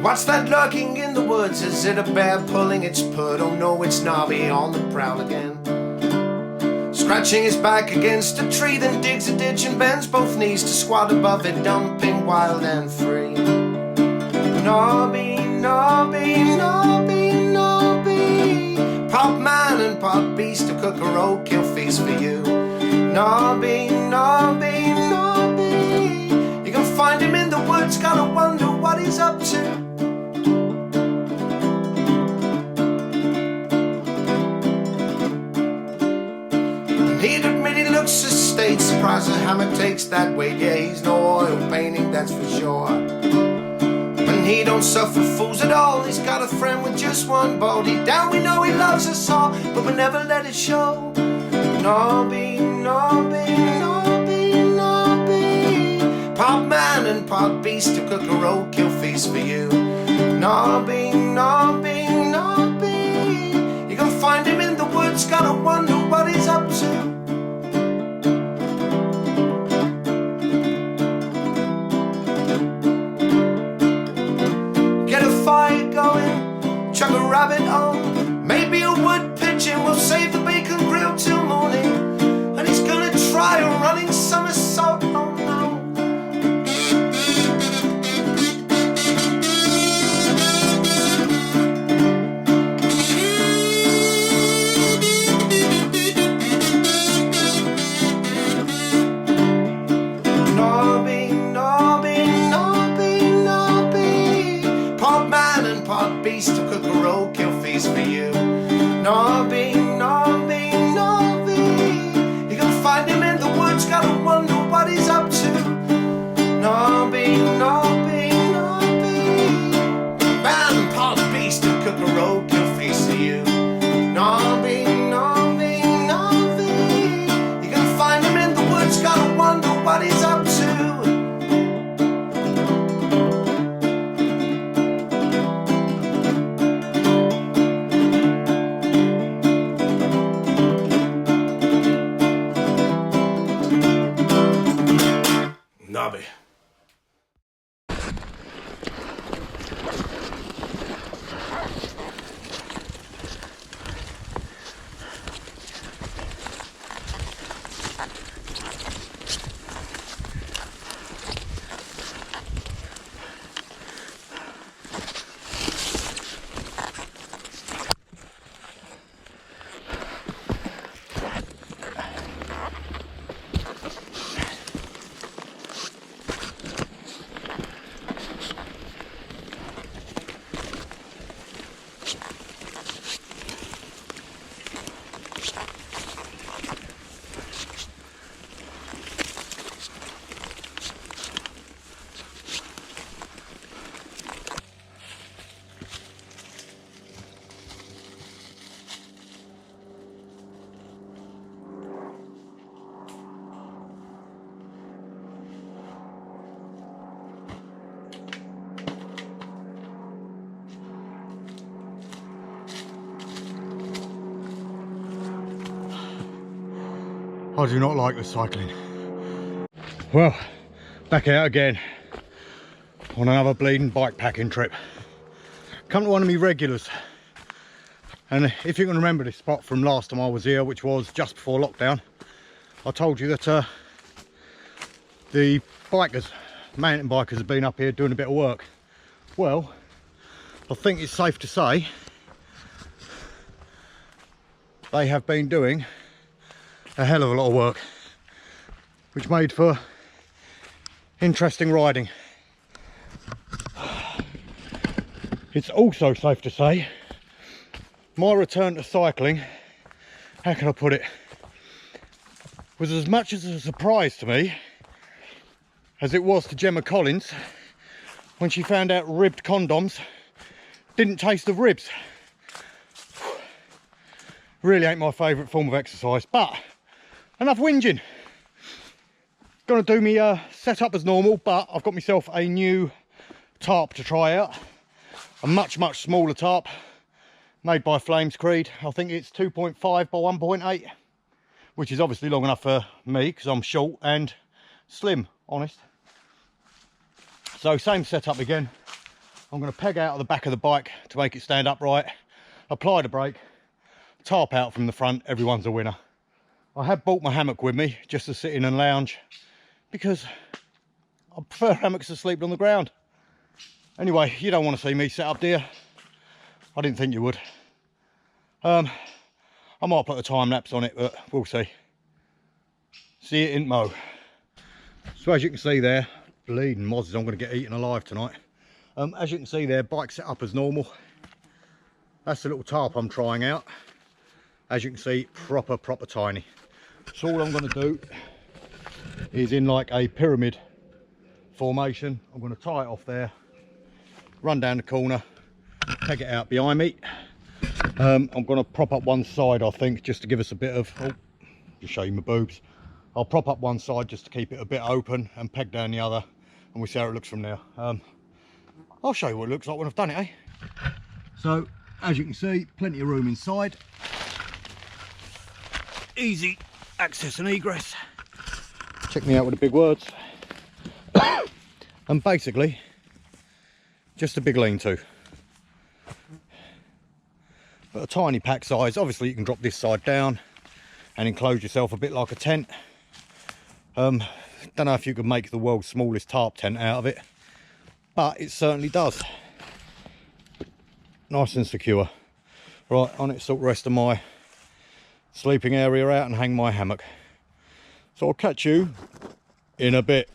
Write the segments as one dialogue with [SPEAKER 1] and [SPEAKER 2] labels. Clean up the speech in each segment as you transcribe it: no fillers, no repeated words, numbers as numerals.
[SPEAKER 1] What's that lurking in the woods? Is it a bear pulling its pud? Oh no, it's Nobby on the prowl again. Scratching his back against a tree, then digs a ditch and bends both knees to squat above it, dumping wild and free. Nobby, Nobby, Nobby, Nobby, pot man and pot beast, to cook a roadkill feast for you. Nobby, Nobby, Nobby, you can find him in the woods, gotta wonder what he's up to. He'd admit he looks sustained, surprised a hammer takes that weight. Yeah, he's no oil painting, that's for sure. And he don't suffer fools at all, he's got a friend with just one bow. Deep down we know he loves us all, but we never let it show. Nobby, Nobby, Nobby, Nobby, pot man and pot beast, to cook a roadkill feast for you. Nobby, Nobby, Nobby, you can find him in the woods, gotta wonder what he's up to. Get a fire going, chuck a rabbit on, maybe a wood pigeon will save the bacon grill till morning. And he's gonna try a running somersault, oh no. Nobby, Nobby, Nobby, Nobby, pot man and pot beast, to cook a roadkill feast for you. Nobby, Nobby, Nobby, you can find him in the woods, gotta wonder what he's up to. Nobby, Nobby, Nobby, man and pot beast, to cook a roadkill feast for you. Nobby, Nobby, Nobby, you can find him in the woods, gotta wonder what he's up to. Nobby.
[SPEAKER 2] I do not like the cycling. Well, back out again on another bleeding bike packing trip. Come to one of me regulars, and if you can remember this spot from last time I was here, which was just before lockdown, I told you that the bikers, mountain bikers, have been up here doing a bit of work. Well, I think it's safe to say they have been doing a hell of a lot of work, which made for interesting riding. It's also safe to say my return to cycling, how can I put it, was as much as a surprise to me as it was to Gemma Collins when she found out ribbed condoms didn't taste of ribs. Really ain't my favourite form of exercise, but enough whinging. Gonna do me setup as normal, but I've got myself a new tarp to try out. A much smaller tarp made by Flames Creed. I think it's 2.5 by 1.8, which is obviously long enough for me because I'm short and slim, honest. So same setup again. I'm going to peg out of the back of the bike to make it stand upright, apply the brake, tarp out from the front. Everyone's a winner. I have brought my hammock with me just to sit in and lounge because I prefer hammocks to sleep on the ground. Anyway, you don't want to see me set up, dear. I didn't think you would. I might put a time lapse on it, but we'll see. See it in Mo. So as you can see there, bleeding mozzies, I'm going to get eaten alive tonight. As you can see there, bike set up as normal. That's the little tarp I'm trying out. As you can see, proper tiny. So all I'm going to do is in like a pyramid formation. I'm going to tie it off there, run down the corner, peg it out behind me. I'm going to prop up one side, I think, just to give us a bit of, oh, just show you my boobs. I'll prop up one side just to keep it a bit open and peg down the other, and we'll see how it looks from there. I'll show you what it looks like when I've done it, eh? So as you can see, plenty of room inside, easy access and egress. Check me out with the big words. And basically just a big lean-to, but a tiny pack size. Obviously you can drop this side down and enclose yourself a bit like a tent. Don't know if you could make the world's smallest tarp tent out of it, but it certainly does. Nice and secure. Right, on it sort the rest of my sleeping area out and hang my hammock. So I'll catch you in a bit.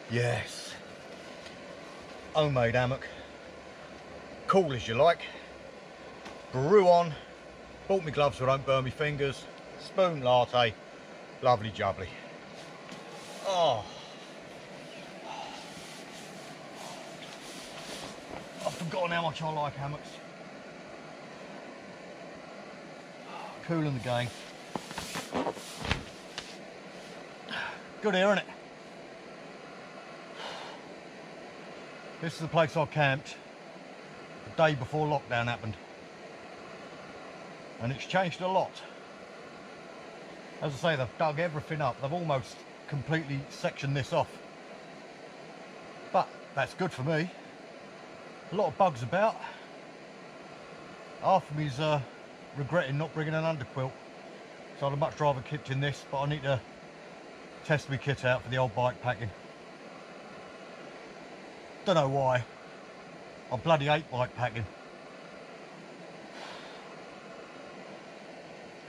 [SPEAKER 2] Yes, homemade hammock, cool as you like, brew on, bought me gloves so I don't burn my fingers, spoon latte, lovely jubbly. Oh, I've forgotten how much I like hammocks. Cool in the game. Good here, isn't it? This is the place I camped the day before lockdown happened, and it's changed a lot. As I say, they've dug everything up. They've almost completely sectioned this off, but that's good for me. A lot of bugs about. Half of me's regretting not bringing an underquilt, so I'd much rather kitchen this, but I need to test my kit out for the old bike packing. Don't know why. I bloody hate bike packing.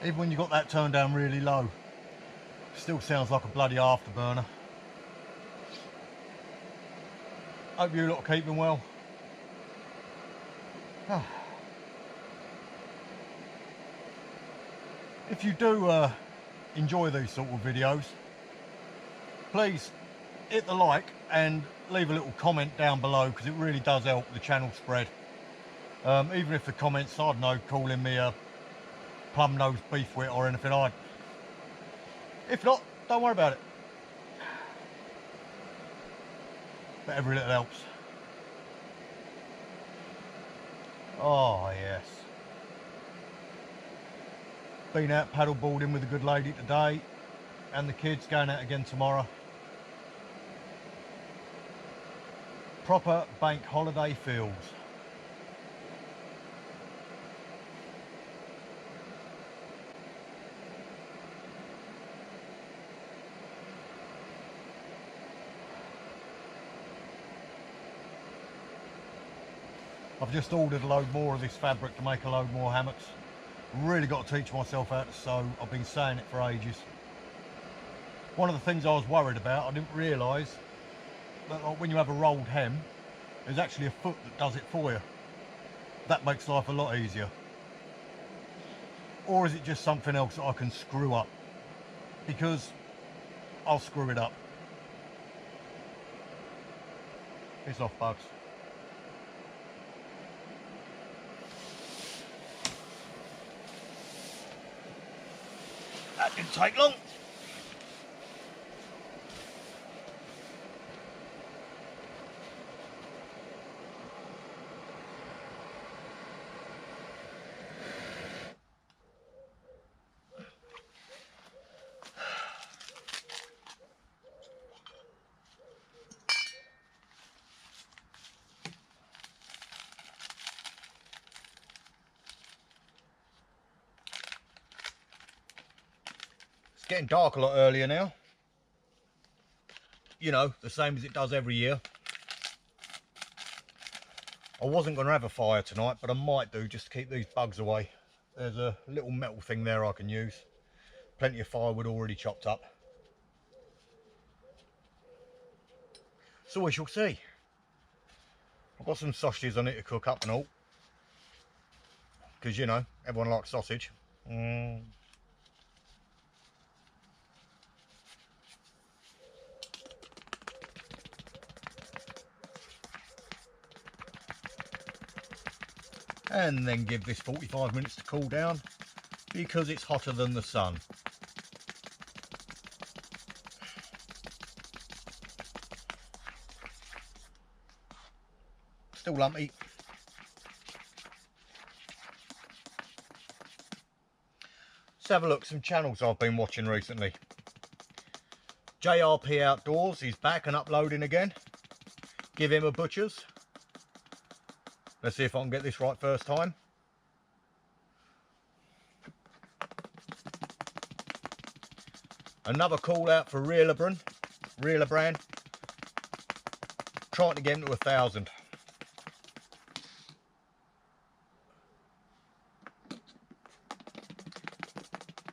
[SPEAKER 2] Even when you got that turned down really low, still sounds like a bloody afterburner. Hope you lot are keeping well. If you do enjoy these sort of videos, please hit the like and leave a little comment down below, because it really does help the channel spread. Even if the comments, I don't know, calling me a plum-nosed beefwit or anything, if not, don't worry about it. But every little helps. Oh yes. Been out paddle boarding with a good lady today, and the kids going out again tomorrow. Proper bank holiday feels. I've just ordered a load more of this fabric to make a load more hammocks. Really got to teach myself how to sew. I've been saying it for ages. One of the things I was worried about, I didn't realise that when you have a rolled hem, there's actually a foot that does it for you. That makes life a lot easier. Or is it just something else that I can screw up? Because I'll screw it up. Piss off, bugs. That didn't take long. It's getting dark a lot earlier now. You know, the same as it does every year. I wasn't going to have a fire tonight, but I might do just to keep these bugs away. There's a little metal thing there I can use. Plenty of firewood already chopped up. So we shall see. I've got some sausages I need to cook up and all. Because, you know, everyone likes sausage. And then give this 45 minutes to cool down because it's hotter than the sun. Still lumpy. Let's have a look, some channels I've been watching recently. JRP Outdoors is back and uploading again. Give him a butcher's. Let's see if I can get this right first time. Another call out for Reeler Brand. Trying to get him to 1,000.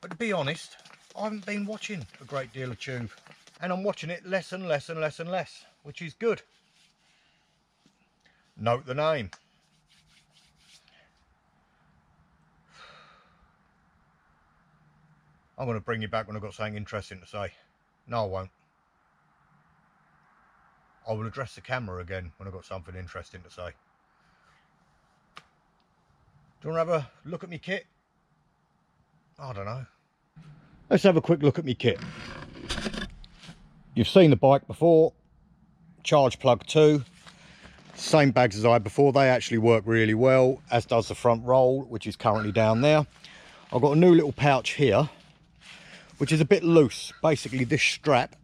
[SPEAKER 2] But to be honest, I haven't been watching a great deal of tube. And I'm watching it less and less and less and less, which is good. Note the name. I'm going to bring you back when I've got something interesting to say. No, I won't. I will address the camera again when I've got something interesting to say. Do you want to have a look at my kit? I don't know. Let's have a quick look at my kit. You've seen the bike before. Charge plug 2. Same bags as I had before. They actually work really well, as does the front roll, which is currently down there. I've got a new little pouch here, which is a bit loose. Basically, this strap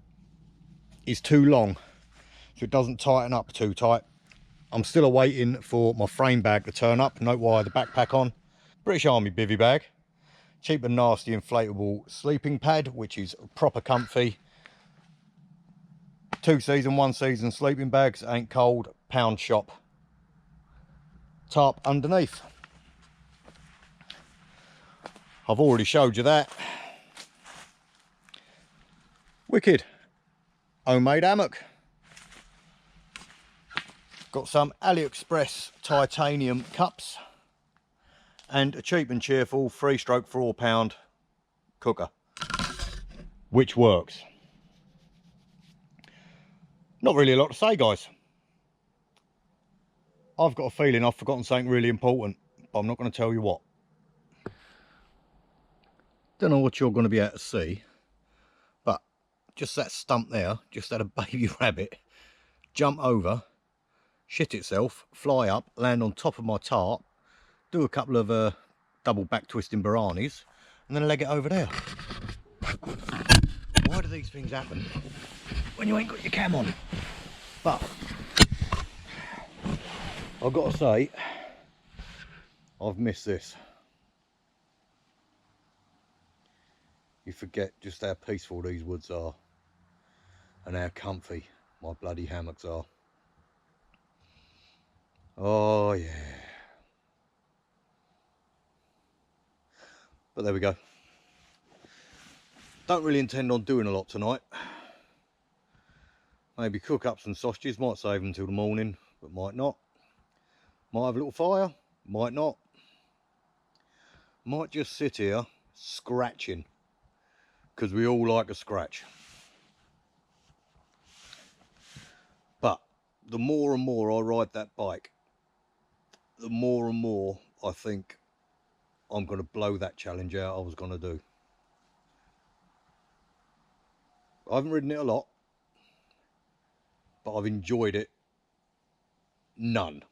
[SPEAKER 2] is too long, so it doesn't tighten up too tight. I'm still awaiting for my frame bag to turn up. Note why the backpack on. British Army bivvy bag. Cheap and nasty inflatable sleeping pad, which is proper comfy. 2 season, 1 season sleeping bags, ain't cold, pound shop. Tarp underneath. I've already showed you that. Wicked homemade hammock. Got some AliExpress titanium cups and a cheap and cheerful 3-stroke £4 cooker, which works. Not really a lot to say, guys. I've got a feeling I've forgotten something really important, but I'm not going to tell you what. Don't know what you're going to be able to see, but just that stump there just had a baby rabbit jump over, shit itself, fly up, land on top of my tarp, do a couple of double back twisting Baranis, and then leg it over there. Why do these things happen when you ain't got your cam on? But I've got to say, I've missed this. You forget just how peaceful these woods are and how comfy my bloody hammocks are. Oh yeah. But there we go. Don't really intend on doing a lot tonight. Maybe cook up some sausages, might save them till the morning, but might not. Might have a little fire, might not. Might just sit here scratching, because we all like a scratch. But the more and more I ride that bike, the more and more I think I'm going to blow that challenge out I was going to do. I haven't ridden it a lot, but I've enjoyed it none.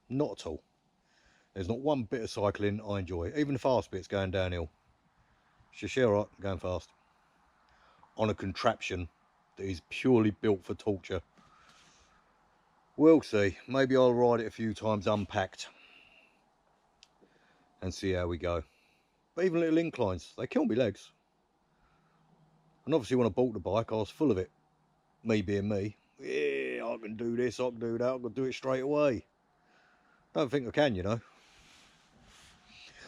[SPEAKER 2] Not at all. There's not one bit of cycling I enjoy. Even the fast bits going downhill. It's just, yeah, right, going fast. On a contraption that is purely built for torture. We'll see. Maybe I'll ride it a few times unpacked and see how we go. But even little inclines, they kill me legs. And obviously when I bought the bike, I was full of it. Me being me. Yeah, I can do this, I can do that, I can do it straight away. Don't think I can, you know.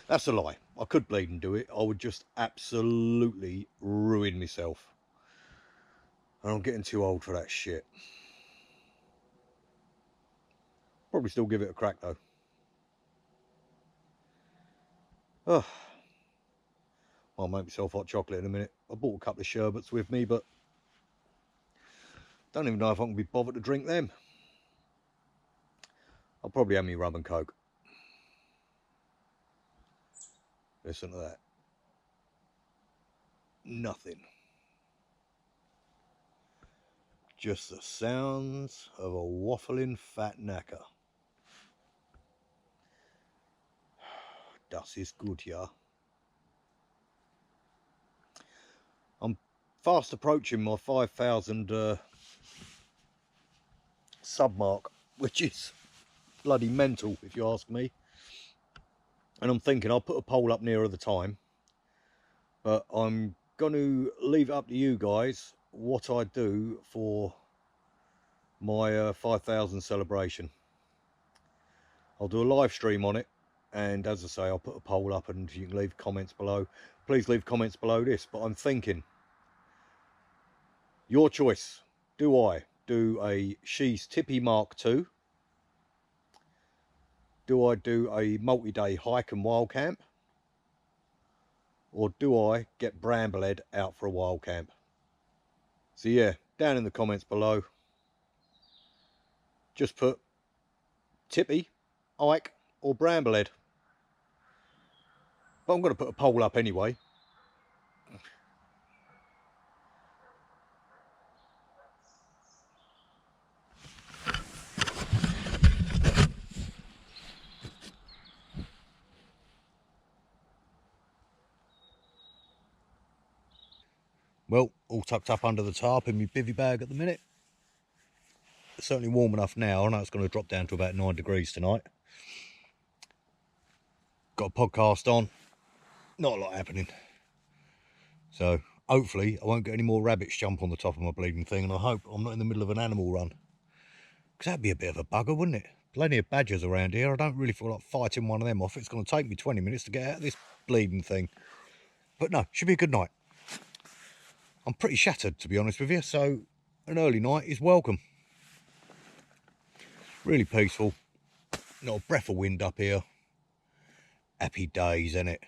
[SPEAKER 2] That's a lie. I could bleed and do it. I would just absolutely ruin myself. And I'm getting too old for that shit. Probably still give it a crack though. Oh, I'll make myself hot chocolate in a minute. I bought a couple of sherbets with me, but don't even know if I can be bothered to drink them. I'll probably have me rum and coke. Listen to that. Nothing. Just the sounds of a waffling fat knacker. Das ist gut, ja. I'm fast approaching my 5,000 sub mark, which is bloody mental if you ask me. And I'm thinking I'll put a poll up nearer the time, but I'm going to leave it up to you guys what I do for my 5,000 celebration. I'll do a live stream on it, and as I say, I'll put a poll up and you can leave comments below. Please leave comments below this, but I'm thinking, your choice. Do I do a She's Tippy Mark II? Do I do a multi-day hike and wild camp? Or do I get Bramblehead out for a wild camp? So yeah, down in the comments below, just put Tippy, hike or Bramblehead. But I'm going to put a poll up anyway. Well, all tucked up under the tarp in my bivvy bag at the minute. It's certainly warm enough now. I know it's going to drop down to about 9 degrees tonight. Got a podcast on. Not a lot happening. So hopefully I won't get any more rabbits jump on the top of my bleeding thing, and I hope I'm not in the middle of an animal run. Because that'd be a bit of a bugger, wouldn't it? Plenty of badgers around here. I don't really feel like fighting one of them off. It's going to take me 20 minutes to get out of this bleeding thing. But no, should be a good night. I'm pretty shattered, to be honest with you, so an early night is welcome. Really peaceful. Not a breath of wind up here. Happy days, innit?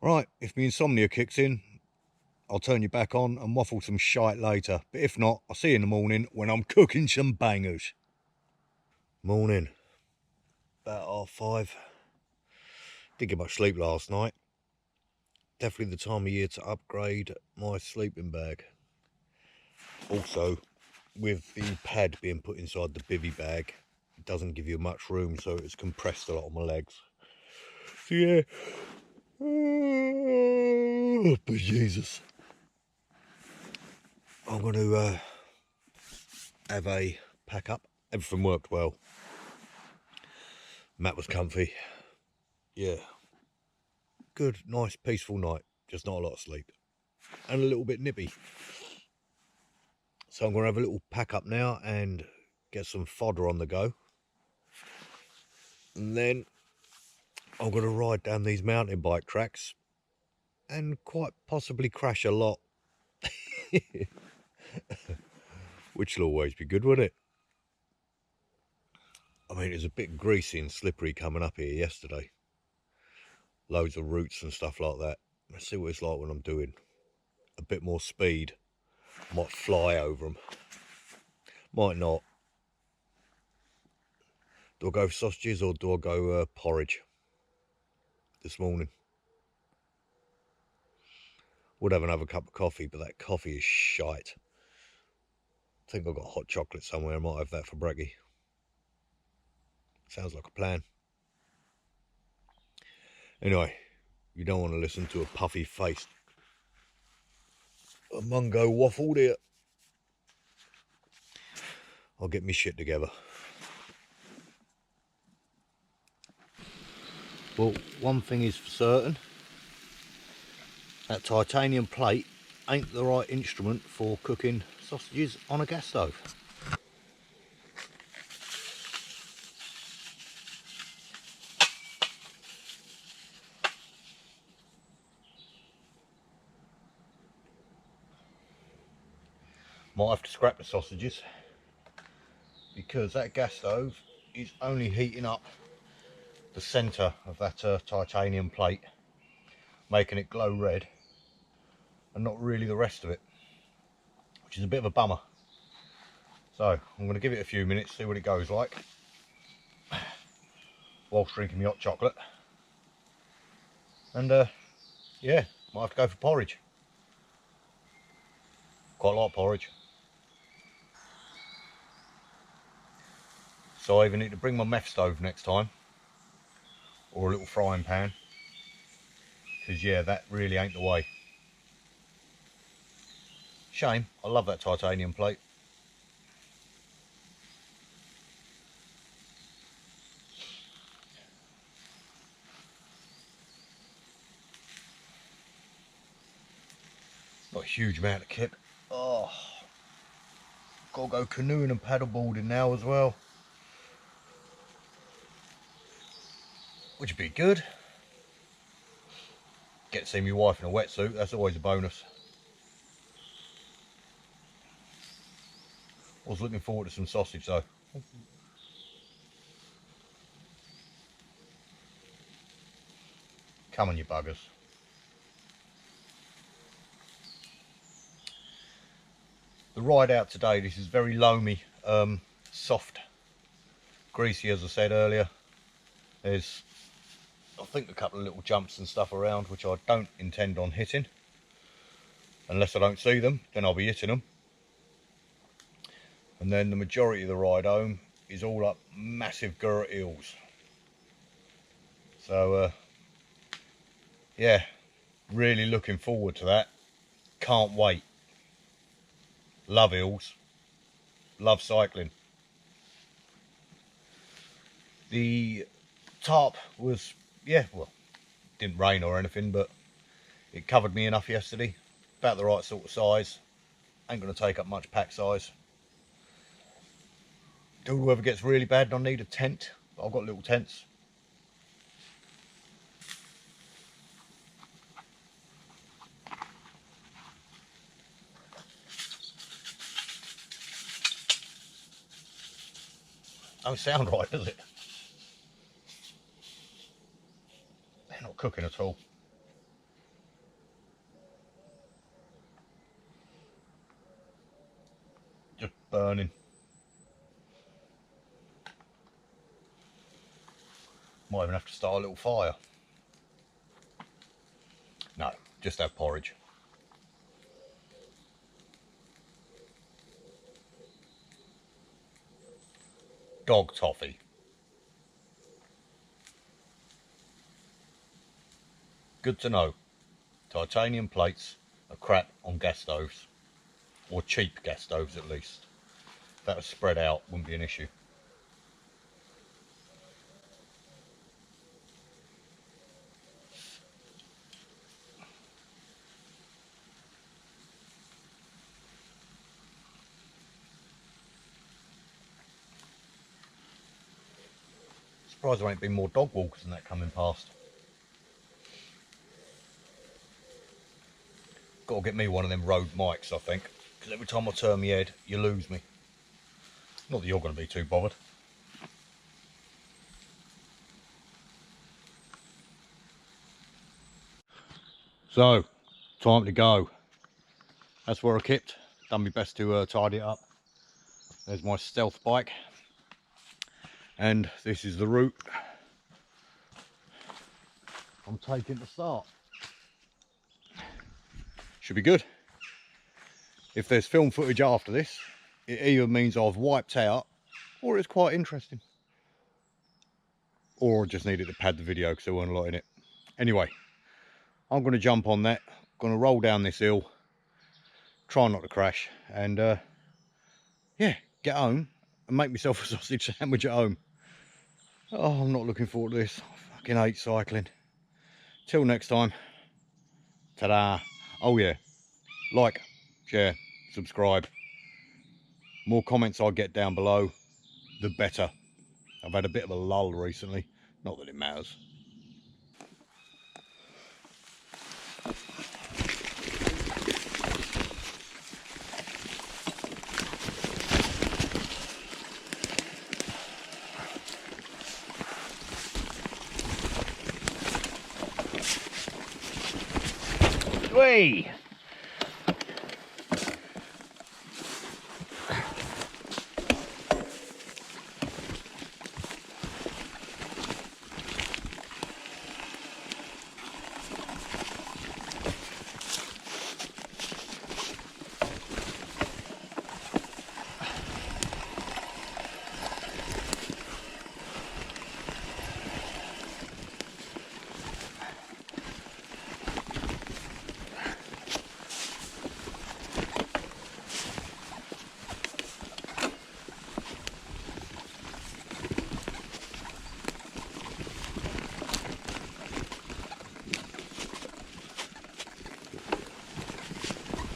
[SPEAKER 2] Right, if my insomnia kicks in, I'll turn you back on and waffle some shite later. But if not, I'll see you in the morning when I'm cooking some bangers. Morning. About 5:30. Didn't get much sleep last night. Definitely the time of year to upgrade my sleeping bag. Also, with the pad being put inside the bivvy bag, it
[SPEAKER 3] doesn't give you much room, so it's compressed a lot on my legs. So yeah, oh, but Jesus, I'm going to have a pack up. Everything worked well. Mat was comfy. Yeah, good, nice, peaceful night. Just not a lot of sleep and a little bit nippy. So I'm going to have a little pack up now and get some fodder on the go. And then I'm going to ride down these mountain bike tracks and quite possibly crash a lot. Which will always be good, wouldn't it? I mean, it was a bit greasy and slippery coming up here yesterday. Loads of roots and stuff like that. Let's see what it's like when I'm doing a bit more speed. Might fly over them. Might not. Do I go for sausages or do I go porridge this morning? Would have another cup of coffee, but that coffee is shite. I think I've got hot chocolate somewhere. I might have that for brekkie. Sounds like a plan. Anyway, you don't want to listen to a puffy-faced Mungo waffle, dear. I'll get me shit together. Well, one thing is for certain. That titanium plate ain't the right instrument for cooking sausages on a gas stove. Might have to scrap the sausages because that gas stove is only heating up the centre of that titanium plate, making it glow red, and not really the rest of it, which is a bit of a bummer. So I'm going to give it a few minutes, see what it goes like, whilst drinking my hot chocolate. And yeah, might have to go for porridge. Quite like porridge. So I either need to bring my meth stove next time, or a little frying pan, because yeah, that really ain't the way. Shame, I love that titanium plate. Not a huge amount of kit. Oh, gotta go canoeing and paddleboarding now as well, which would be good. Get to see my wife in a wetsuit, that's always a bonus. I was looking forward to some sausage though. Come on, you buggers. The ride out today, this is very loamy, soft, greasy as I said earlier. There's, I think, a couple of little jumps and stuff around which I don't intend on hitting. Unless I don't see them, then I'll be hitting them. And then the majority of the ride home is all up massive Gurrat hills. So yeah, really looking forward to that. Can't wait. Love hills, love cycling. The tarp was, yeah, well, didn't rain or anything, but it covered me enough yesterday. About the right sort of size. Ain't going to take up much pack size. Do the weather gets really bad and I need a tent, but I've got little tents. Don't sound right, does it? They're not cooking at all. Just burning. Might even have to start a little fire. No, just have porridge. dog toffee. Good to know. Titanium plates are crap on gas stoves, or cheap gas stoves at least. If that was spread out, wouldn't be an issue. Surprised there ain't been more dog walkers than that coming past. Got to get me one of them Rode mics, I think, because every time I turn my head, you lose me. Not that you're going to be too bothered. So, time to go. That's where I kept. Done my best to tidy it up. There's my stealth bike. And this is the route I'm taking to start. Should be good. If there's film footage after this, it either means I've wiped out, or it's quite interesting. Or I just needed to pad the video because there weren't a lot in it. Anyway, I'm going to jump on that, going to roll down this hill, try not to crash, and yeah, get home and make myself a sausage sandwich at home. Oh, I'm not looking forward to this. I fucking hate cycling. Till next time. Ta-da. Oh yeah, like, share, subscribe. More comments I get down below, the better. I've had a bit of a lull recently. Not that it matters. Whee!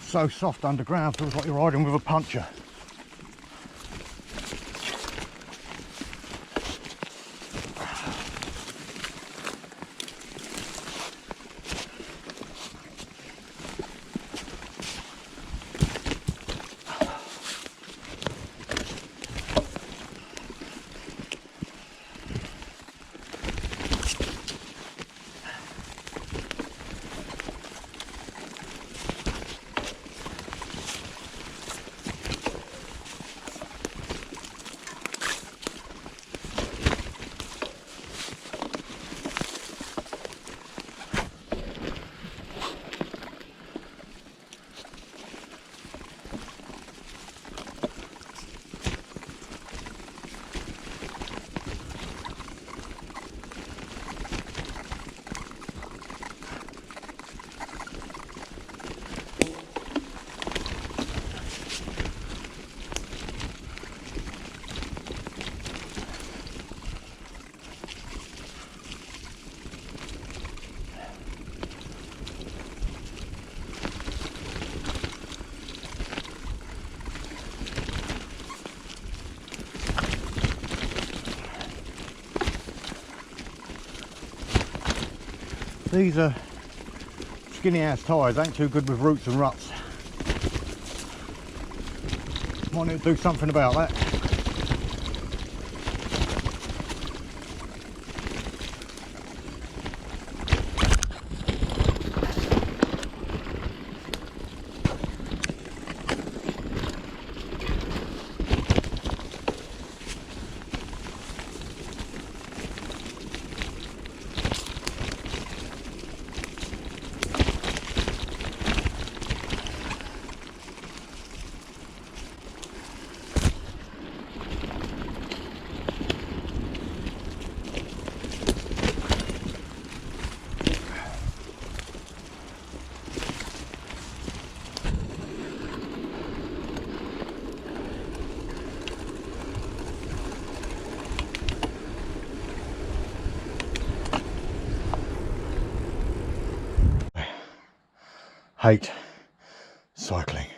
[SPEAKER 3] So soft underground, feels like you're riding with a puncher. These are skinny ass tyres, ain't too good with roots and ruts. Might need to do something about that.
[SPEAKER 2] hate cycling.